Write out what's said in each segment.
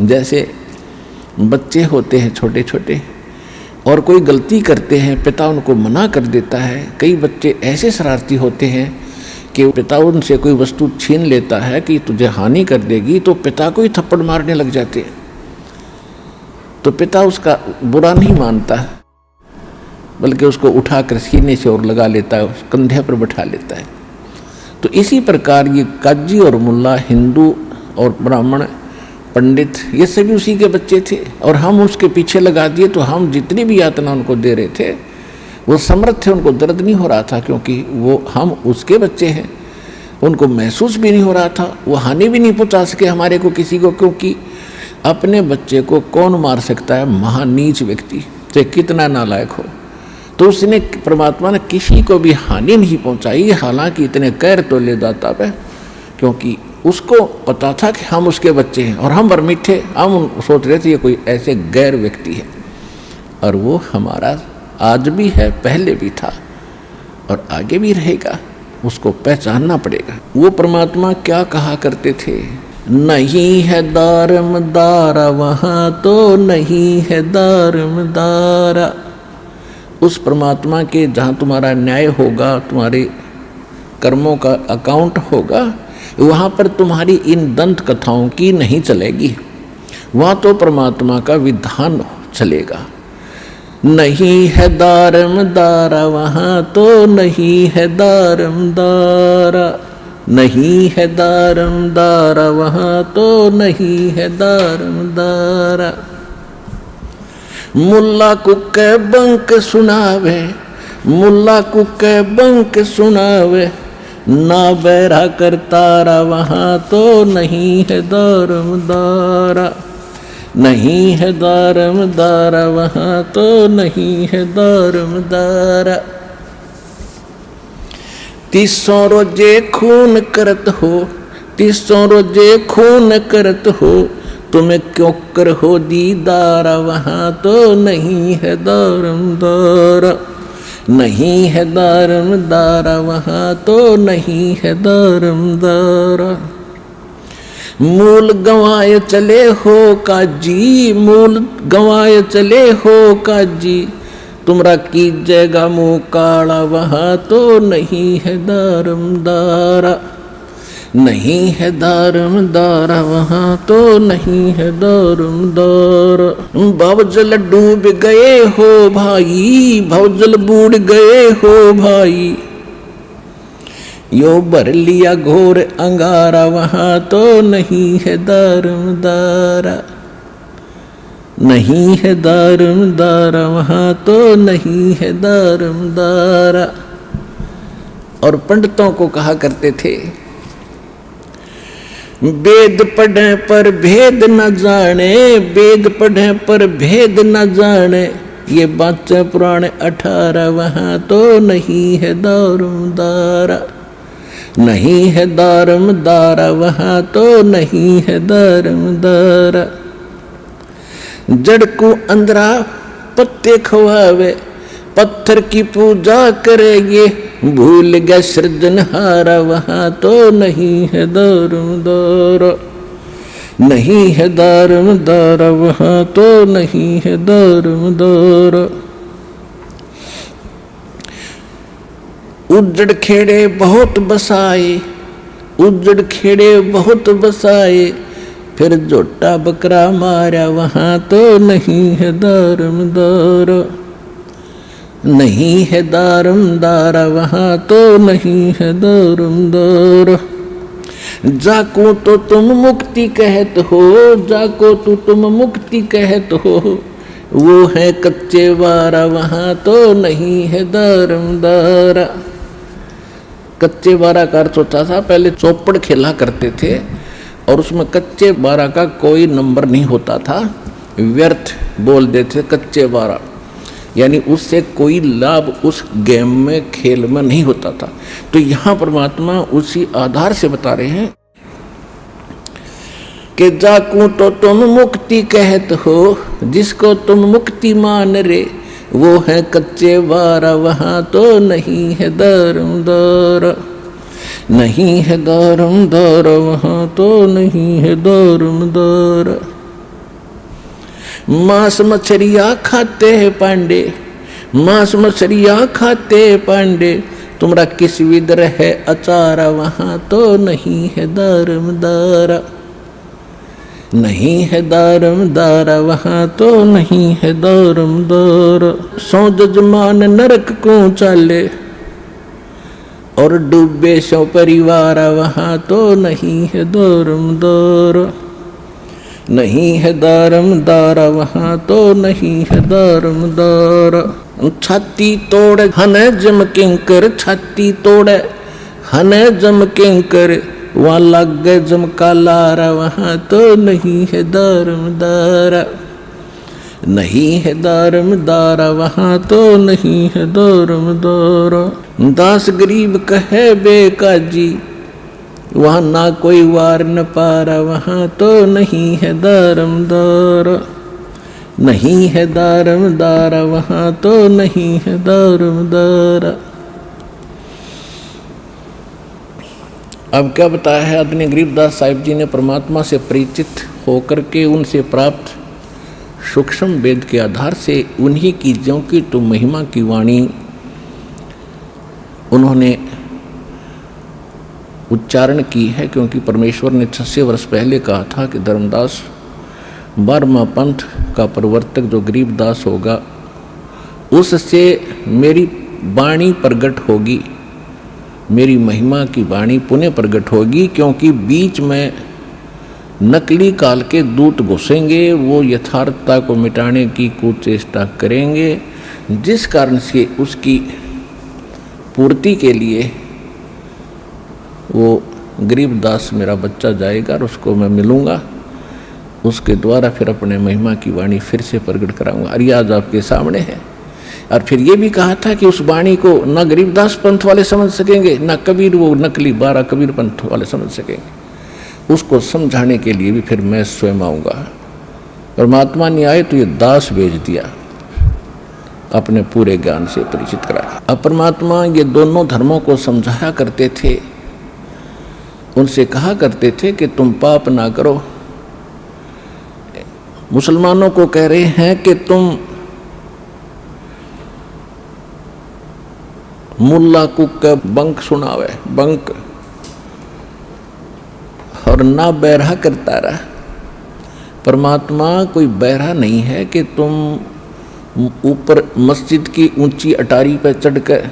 जैसे बच्चे होते हैं छोटे छोटे और कोई गलती करते हैं, पिता उनको मना कर देता है। कई बच्चे ऐसे शरारती होते हैं कि पिता उनसे कोई वस्तु छीन लेता है कि तुझे हानि कर देगी, तो पिता को ही थप्पड़ मारने लग जाते हैं। तो पिता उसका बुरा नहीं मानता, बल्कि उसको उठाकर सीने से और लगा लेता है, कंधे पर बैठा लेता है। तो इसी प्रकार ये काजी और मुल्ला, हिंदू और ब्राह्मण, पंडित, ये सभी उसी के बच्चे थे और हम उसके पीछे लगा दिए। तो हम जितनी भी यातना उनको दे रहे थे वो समर्थ थे, उनको दर्द नहीं हो रहा था, क्योंकि वो हम उसके बच्चे हैं। उनको महसूस भी नहीं हो रहा था, वो हानि भी नहीं पहुंचा सके हमारे को किसी को, क्योंकि अपने बच्चे को कौन मार सकता है? महानीच व्यक्ति, चाहे कितना नालायक हो। तो उसने, परमात्मा ने किसी को भी हानि नहीं पहुंचाई, हालांकि इतने कहर तो ले दाता पे, क्योंकि उसको पता था कि हम उसके बच्चे हैं और हम बरमिठे, हम सोच रहे थे ये कोई ऐसे गैर व्यक्ति है, और वो हमारा आज भी है, पहले भी था और आगे भी रहेगा। उसको पहचानना पड़ेगा। वो परमात्मा क्या कहा करते थे? नहीं है दारमदारा वहाँ तो नहीं है दारमदारा। उस परमात्मा के जहाँ तुम्हारा न्याय होगा, तुम्हारे कर्मों का अकाउंट होगा, वहाँ पर तुम्हारी इन दंत कथाओं की नहीं चलेगी। वहाँ तो परमात्मा का विधान चलेगा। नहीं है दारमदारा वहाँ तो नहीं है दारमदारा, नहीं है दारमदारा वहाँ तो नहीं है दारमदारा। मुल्ला कुक्के बंक सुनावे, मुल्ला कुक्के बंक सुनावे, ना बैरा कर तारा वहाँ तो नहीं है दारमदारा, नहीं है दारमदारा वहाँ तो नहीं है दारमदारा। 300 रोजे खून करत हो, 300 रोजे खून करत हो, तुम्हें क्यों कर हो दीदारा वहाँ तो नहीं है दारमदारा, नहीं है दारमदारा वहाँ तो नहीं है दारमदारा। मूल गंवाए चले हो काजी, मूल गंवाए चले हो काजी, तुमरा कीजिएगा मुँह काला वहाँ तो नहीं है दारमदारा, नहीं है दारमदारा वहाँ तो नहीं है दारमदारा। भवजल डूब गए हो भाई, भवजल बूढ़ गए हो भाई, यो भर लिया घोर अंगारा वहाँ तो नहीं है दारमदारा, नहीं है दारमदारा वहाँ तो नहीं है दारमदारा। और पंडितों को कहा करते थे, वेद पढ़े पर भेद न जाने, वेद पढ़े पर भेद न जाने, ये बातें पुराने 18 वहाँ तो नहीं है दारमदारा, नहीं है दारमदारा वहाँ तो नहीं है दारमदारा। जड़ को अंदरा पत्ते खवावे, पत्थर की पूजा करेंगे, भूल गया सृजनहारा वहाँ तो नहीं है दारमदारा, नहीं है दारमदारा वहाँ तो नहीं है दारमदारा। उजड़ खेड़े बहुत बसाए, उजड़ खेड़े बहुत बसाए, फिर जोटा बकरा मारा वहाँ तो नहीं है दारमदारा, नहीं है दारमदारा वहाँ तो नहीं है दारमदारा। जाको तो तुम मुक्ति कहत हो, जाको तो तुम मुक्ति कहत हो, वो है कच्चे वारा वहाँ तो नहीं है दारमदारा। कच्चे बारा का अर्थ होता था, पहले चौपड़ खेला करते थे और उसमें कच्चे बारा का कोई नंबर नहीं होता था, व्यर्थ बोल देते कच्चे बारा, यानी उससे कोई लाभ उस गेम में, खेल में नहीं होता था। तो यहाँ परमात्मा उसी आधार से बता रहे हैं कि जाकू तो तुम मुक्ति कहत हो, जिसको तुम मुक्ति मान रे, वो है कच्चे बारा वहाँ तो नहीं है दारमदारा, नहीं है दारमदारा वहाँ तो नहीं है दारमदारा। मांस मछलियाँ खाते हैं पांडे, मांस मछलियाँ खाते पांडे, तुम्हारा किस विद्र है अचारा, वहाँ तो नहीं है दारमदारा, नहीं है दारमदारा, वहाँ तो नहीं है दारमदारा। सौ जजमान नरक को चाले और डूबे सौ परिवार, वहाँ तो नहीं है दारमदारा, नहीं है दारमदारा, वहाँ तो नहीं है दारमदारा। छाती तोड़ हने जम किंकर, छाती तोड़ हने जम किंकर, वहाँ लग गए जमका लारा, वहाँ तो नहीं है दारमदारा, नहीं है दारमदारा, वहाँ तो नहीं है दारमदारा। दास गरीब कहे बेकाजी, वहाँ ना कोई वार न पारा, वहाँ तो नहीं है दारमदारा, नहीं है दारमदारा, वहाँ तो नहीं है दारमदारा। अब क्या बताया है आदरणीय गरीबदास साहिब जी ने, परमात्मा से परिचित होकर के उनसे प्राप्त सूक्ष्म वेद के आधार से उन्हीं की ज्यों की तो महिमा की वाणी उन्होंने उच्चारण की है। क्योंकि परमेश्वर ने 600 वर्ष पहले कहा था कि धर्मदास 12वां पंथ का प्रवर्तक जो गरीबदास होगा उससे मेरी वाणी प्रगट होगी, मेरी महिमा की वाणी पुनः प्रगट होगी। क्योंकि बीच में नकली काल के दूत घुसेंगे, वो यथार्थता को मिटाने की कुचेष्टा करेंगे, जिस कारण से उसकी पूर्ति के लिए वो गरीबदास मेरा बच्चा जाएगा और उसको मैं मिलूँगा, उसके द्वारा फिर अपने महिमा की वाणी फिर से प्रकट कराऊंगा। और ये आज आपके सामने है। और फिर ये भी कहा था कि उस वाणी को न गरीबदास पंथ वाले समझ सकेंगे, न कबीर वो नकली 12 कबीर पंथ वाले समझ सकेंगे। उसको समझाने के लिए भी फिर मैं स्वयं आऊँगा। परमात्मा ने आए तो ये दास भेज दिया, अपने पूरे ज्ञान से परिचित कराया। अब परमात्मा ये दोनों धर्मों को समझाया करते थे, उनसे कहा करते थे कि तुम पाप ना करो। मुसलमानों को कह रहे हैं कि तुम मुल्ला कुक बंक सुनावे, बंक, और ना बहरा करता रहा। परमात्मा कोई बहरा नहीं है कि तुम ऊपर मस्जिद की ऊंची अटारी पर चढ़कर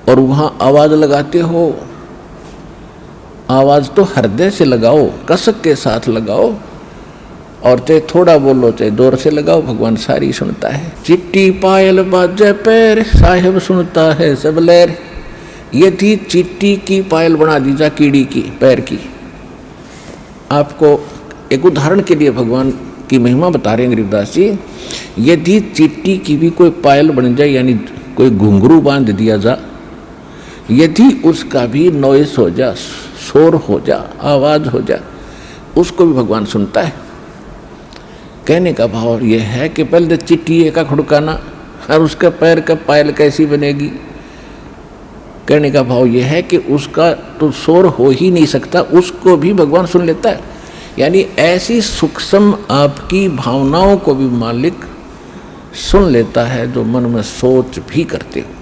और वहाँ आवाज़ लगाते हो। आवाज़ तो हृदय से लगाओ, कसक के साथ लगाओ, और चाहे थोड़ा बोलो चाहे जोर से लगाओ, भगवान सारी सुनता है। चिट्टी पायल बाजे पैर, साहिब सुनता है सब लहर। ये थी चिट्टी की पायल बना दी जा कीड़ी की पैर की। आपको एक उदाहरण के लिए भगवान की महिमा बता रहे हैं गरीबदास जी। यदि चिट्टी की भी कोई पायल बन जाए, यानी कोई घुंघरू बांध दिया जा, यदि उसका भी नॉइस हो जा, शोर हो जा, आवाज़ हो जा, उसको भी भगवान सुनता है। कहने का भाव यह है कि पहले चिट्टी का खुड़काना और उसका पैर का पायल कैसी बनेगी। कहने का भाव यह है कि उसका तो शोर हो ही नहीं सकता, उसको भी भगवान सुन लेता है। यानी ऐसी सूक्ष्म आपकी भावनाओं को भी मालिक सुन लेता है जो मन में सोच भी करते हो।